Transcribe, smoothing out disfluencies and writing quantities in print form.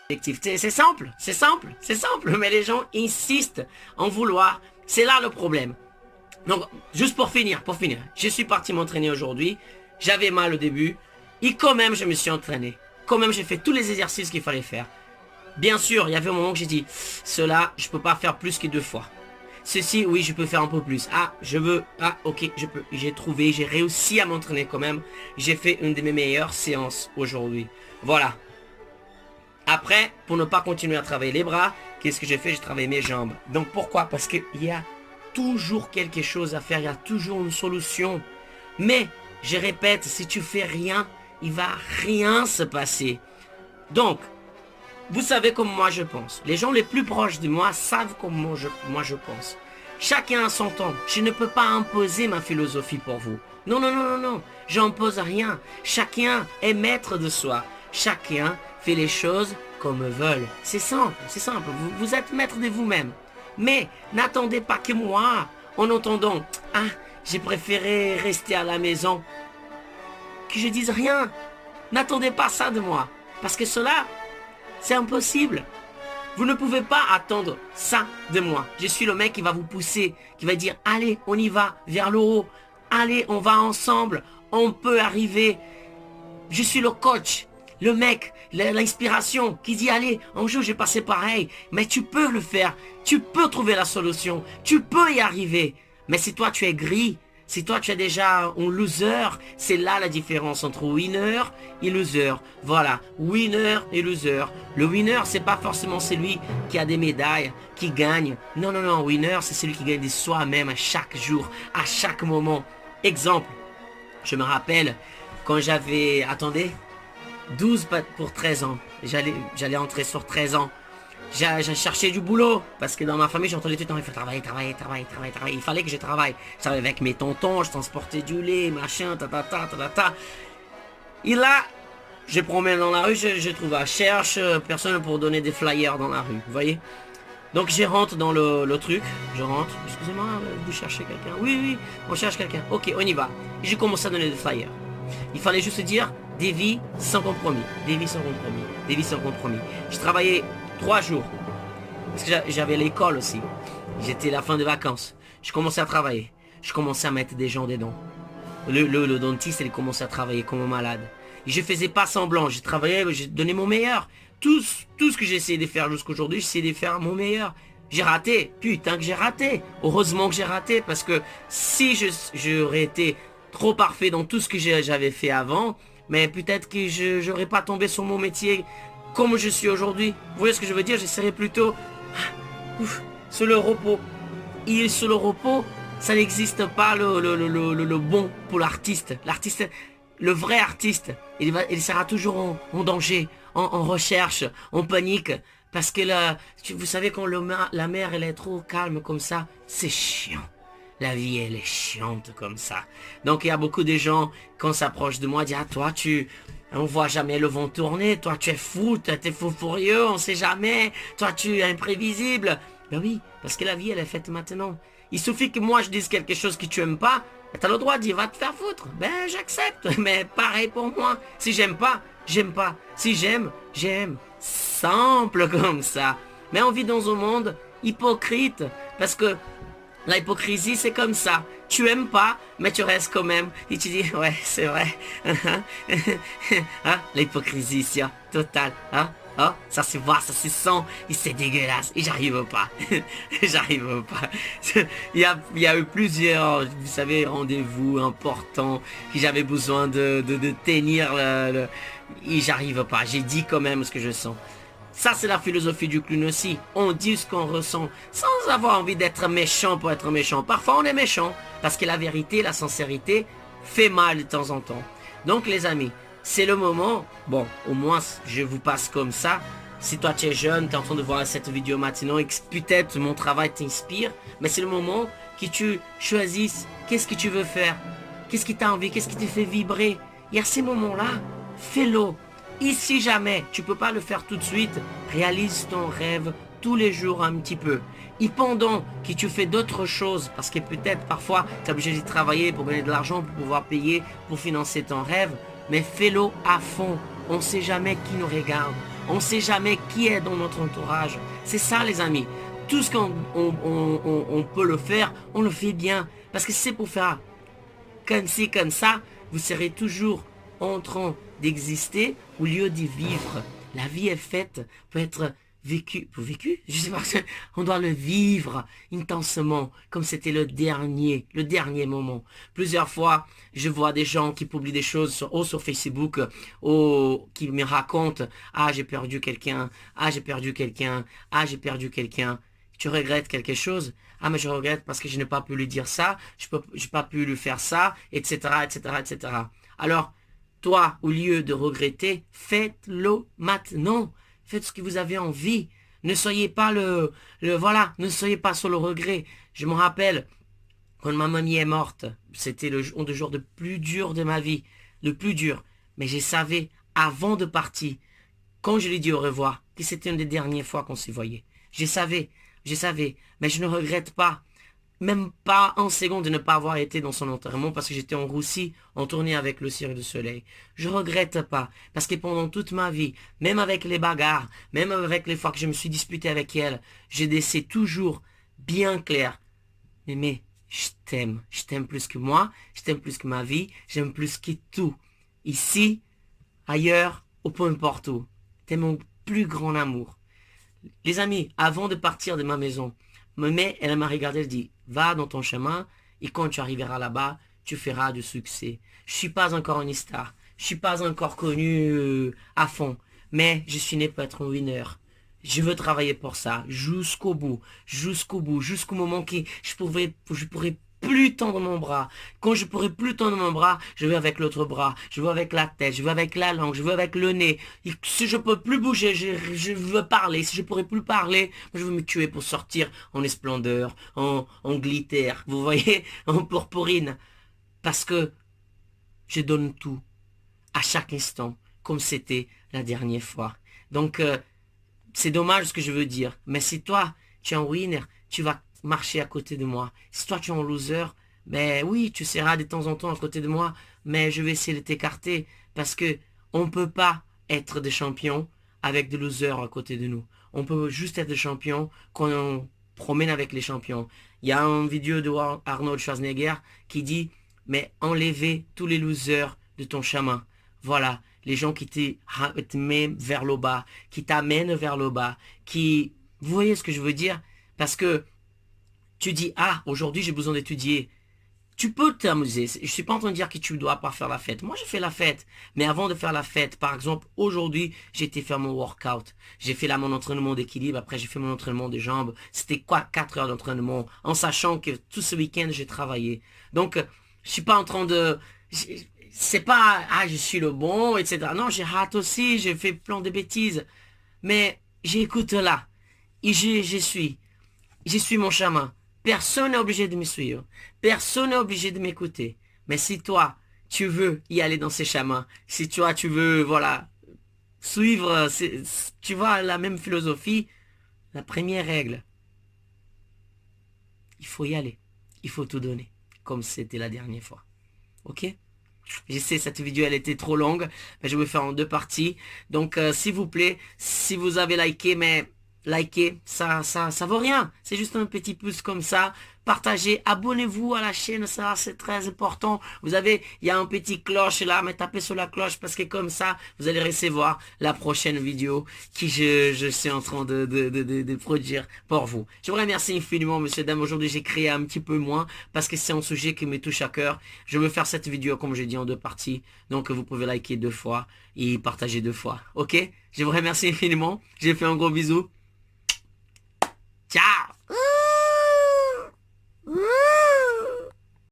objectif. C'est simple, c'est simple, c'est simple, mais les gens insistent en vouloir. C'est là le problème. Donc, juste pour finir, je suis parti m'entraîner aujourd'hui. J'avais mal au début. Et quand même, je me suis entraîné. Quand même, j'ai fait tous les exercices qu'il fallait faire. Bien sûr, il y avait un moment que j'ai dit, cela, je peux pas faire plus que 2 fois. Ceci, oui, je peux faire un peu plus. Ah, je veux. Ah, ok, je peux. J'ai trouvé, j'ai réussi à m'entraîner quand même. J'ai fait une de mes meilleures séances aujourd'hui. Voilà. Après, pour ne pas continuer à travailler les bras, qu'est-ce que j'ai fait? J'ai travaillé mes jambes. Donc pourquoi? Parce qu'il y a toujours quelque chose à faire, il y a toujours une solution. Mais, je répète, si tu fais rien, il va rien se passer. Donc, vous savez comme moi je pense. Les gens les plus proches de moi savent comment moi je pense. Chacun a son temps. Je ne peux pas imposer ma philosophie pour vous. Non, non, non, non, non. J'impose rien. Chacun est maître de soi. Chacun fait les choses comme veulent. C'est simple, c'est simple. Vous êtes maître de vous-même. Mais n'attendez pas que moi, en entendant « Ah, j'ai préféré rester à la maison », que je dise rien. N'attendez pas ça de moi. Parce que cela, c'est impossible. Vous ne pouvez pas attendre ça de moi. Je suis le mec qui va vous pousser, qui va dire « Allez, on y va, vers le haut. Allez, on va ensemble. On peut arriver. » Je suis le coach, le mec, l'inspiration qui dit « Allez, un jour j'ai passé pareil. » Mais tu peux le faire. Tu peux trouver la solution. Tu peux y arriver. Mais si toi tu es gris, si toi tu es déjà un loser, c'est là la différence entre winner et loser. Voilà, winner et loser. Le winner, c'est pas forcément celui qui a des médailles, qui gagne. Non, non, non, winner, c'est celui qui gagne de soi-même à chaque jour, à chaque moment. Exemple, je me rappelle quand j'avais, attendez, 12 pour 13 ans. J'allais entrer sur 13 ans. J'ai cherché du boulot, parce que dans ma famille, j'entendais tout le temps, il faut travailler. Il fallait que je travaille. Je travaillais avec mes tontons, je transportais du lait, machin, ta. Et là, je promène dans la rue, je trouve, cherche personne pour donner des flyers dans la rue, vous voyez. Donc je rentre dans le truc, je rentre, excusez-moi, vous cherchez quelqu'un? Oui, oui, on cherche quelqu'un. Ok, on y va. Et j'ai commencé à donner des flyers. Il fallait juste dire, des vies sans compromis, des vies sans compromis, des vies sans compromis. Je travaillais 3 jours. Parce que j'avais l'école aussi. J'étais la fin des vacances. Je commençais à travailler. Je commençais à mettre des gens dedans. Le dentiste, il commençait à travailler comme un malade. Et je faisais pas semblant. Je travaillais, je donnais mon meilleur. Tout ce que j'ai essayé de faire jusqu'aujourd'hui, j'essayais de faire mon meilleur. J'ai raté. Putain que j'ai raté. Heureusement que j'ai raté. Parce que si j'aurais été trop parfait dans tout ce que j'avais fait avant, mais peut-être que je n'aurais pas tombé sur mon métier comme je suis aujourd'hui. Vous voyez ce que je veux dire? J'essaierai plutôt sur le repos. Et sur le repos, ça n'existe pas le bon pour l'artiste. L'artiste, le vrai artiste, il sera toujours en danger, en recherche, en panique. Parce que là, vous savez, quand la mer elle est trop calme comme ça, c'est chiant. La vie, elle est chiante comme ça. Donc, il y a beaucoup de gens, quand s'approchent de moi, disent « Ah, toi, on voit jamais le vent tourner. Toi, tu es fou, t'es fou furieux, on sait jamais. Toi, tu es imprévisible. » Ben oui, parce que la vie, elle est faite maintenant. Il suffit que moi, je dise quelque chose que tu aimes pas. T'as le droit de dire « Va te faire foutre. » Ben, j'accepte. Mais pareil pour moi. Si j'aime pas, j'aime pas. Si j'aime, j'aime. Simple comme ça. Mais on vit dans un monde hypocrite. Parce que la hypocrisie, c'est comme ça. Tu aimes pas, mais tu restes quand même. Et tu dis, ouais, c'est vrai. Hein? L'hypocrisie, ici, totale. Hein? Oh, ça se voit, ça se sent. Et c'est dégueulasse. Et j'arrive pas. J'arrive pas. Il y a eu plusieurs, vous savez, rendez-vous importants que j'avais besoin de tenir. Et j'arrive pas. J'ai dit quand même ce que je sens. Ça, c'est la philosophie du clown aussi. On dit ce qu'on ressent sans avoir envie d'être méchant pour être méchant. Parfois, on est méchant parce que la vérité, la sincérité fait mal de temps en temps. Donc, les amis, c'est le moment. Bon, au moins, je vous passe comme ça. Si toi, tu es jeune, tu es en train de voir cette vidéo maintenant et que peut-être mon travail t'inspire, mais c'est le moment que tu choisisses qu'est-ce que tu veux faire. Qu'est-ce qui t'a envie, qu'est-ce qui te fait vibrer. Il y a ces moments-là, fais-le. Et si jamais tu peux pas le faire tout de suite, réalise ton rêve tous les jours un petit peu. Et pendant que tu fais d'autres choses, parce que peut-être parfois tu es obligé de travailler pour gagner de l'argent, pour pouvoir payer, pour financer ton rêve, mais fais-le à fond. On ne sait jamais qui nous regarde. On ne sait jamais qui est dans notre entourage. C'est ça les amis. Tout ce qu'on on peut le faire, on le fait bien. Parce que c'est pour faire comme ci, comme ça, vous serez toujours en train d'exister au lieu d'y vivre. La vie est faite pour être vécue. Je sais pas, on doit le vivre intensément, comme c'était le dernier moment. Plusieurs fois, je vois des gens qui publient des choses sur Facebook, qui me racontent, ah j'ai perdu quelqu'un, ah j'ai perdu quelqu'un, ah j'ai perdu quelqu'un. Tu regrettes quelque chose? Ah, mais je regrette parce que je n'ai pas pu lui dire ça, je n'ai pas pu lui faire ça, etc., etc., etc. Alors, toi, au lieu de regretter, faites-le maintenant. Faites ce que vous avez envie. Ne soyez pas voilà, ne soyez pas sur le regret. Je me rappelle, quand ma mamie est morte, c'était le jour le plus dur de ma vie, le plus dur. Mais je savais, avant de partir, quand je lui dis au revoir, que c'était une des dernières fois qu'on se voyait. Je savais, mais je ne regrette pas, même pas un seconde de ne pas avoir été dans son enterrement parce que j'étais en Russie, en tournée avec le Cirque du Soleil. Je regrette pas, parce que pendant toute ma vie, même avec les bagarres, même avec les fois que je me suis disputé avec elle, j'ai laissé toujours bien clair. Mais je t'aime plus que moi, je t'aime plus que ma vie, j'aime plus que tout. Ici, ailleurs, ou peu importe où. T'es mon plus grand amour. Les amis, avant de partir de ma maison, elle m'a regardé, elle dit, va dans ton chemin et quand tu arriveras là-bas, tu feras du succès. Je suis pas encore une star, je suis pas encore connu à fond, mais je suis né pour être un winner. Je veux travailler pour ça, jusqu'au bout, jusqu'au moment que je pourrais plus tendre mon bras. Quand je pourrai plus tendre mon bras, je vais avec l'autre bras, je vais avec la tête, je vais avec la langue, je vais avec le nez. Et si je peux plus bouger, je veux parler. Si je pourrais plus parler, je veux me tuer pour sortir en splendeur, en glitter, vous voyez, en purpurine. Parce que je donne tout, à chaque instant, comme c'était la dernière fois. Donc, c'est dommage ce que je veux dire. Mais si toi, tu es un winner, tu vas marcher à côté de moi. Si toi tu es un loser, ben oui, tu seras de temps en temps à côté de moi, mais je vais essayer de t'écarter parce que on peut pas être des champions avec des losers à côté de nous. On peut juste être des champions quand on promène avec les champions. Il y a une vidéo de Arnold Schwarzenegger qui dit, mais enlevez tous les losers de ton chemin. Voilà, les gens qui te mettent vers le bas, qui t'amènent vers le bas, qui... Vous voyez ce que je veux dire? Parce que tu dis, ah, aujourd'hui j'ai besoin d'étudier. Tu peux t'amuser. Je suis pas en train de dire que tu dois pas faire la fête. Moi, je fais la fête. Mais avant de faire la fête, par exemple, aujourd'hui, j'ai été faire mon workout. J'ai fait là mon entraînement d'équilibre. Après, j'ai fait mon entraînement de jambes. C'était quoi, 4 heures d'entraînement, en sachant que tout ce week-end, j'ai travaillé. Donc, je suis pas en train de... C'est pas, ah, je suis le bon, etc. Non, j'ai hâte aussi. J'ai fait plein de bêtises. Mais j'écoute là. Et je suis mon chemin. Personne n'est obligé de me suivre. Personne n'est obligé de m'écouter. Mais si toi, tu veux y aller dans ces chemins, si toi, tu veux, voilà, suivre, tu vois, la même philosophie, la première règle, il faut y aller. Il faut tout donner, comme c'était la dernière fois. Ok? Je sais, cette vidéo, elle était trop longue, mais je vais faire en 2 parties. Donc, s'il vous plaît, si vous avez liké, mais... likez, ça vaut rien. C'est juste un petit pouce comme ça. Partagez, abonnez-vous à la chaîne, ça c'est très important. Vous avez, il y a un petit cloche là, mais tapez sur la cloche parce que comme ça, vous allez recevoir la prochaine vidéo qui je suis en train de produire pour vous. Je vous remercie infiniment, monsieur, dame. Aujourd'hui, j'ai créé un petit peu moins parce que c'est un sujet qui me touche à cœur. Je veux faire cette vidéo, comme j'ai dit, en 2 parties. Donc, vous pouvez liker 2 fois et partager 2 fois. Ok? Je vous remercie infiniment. J'ai fait un gros bisou. Ciao!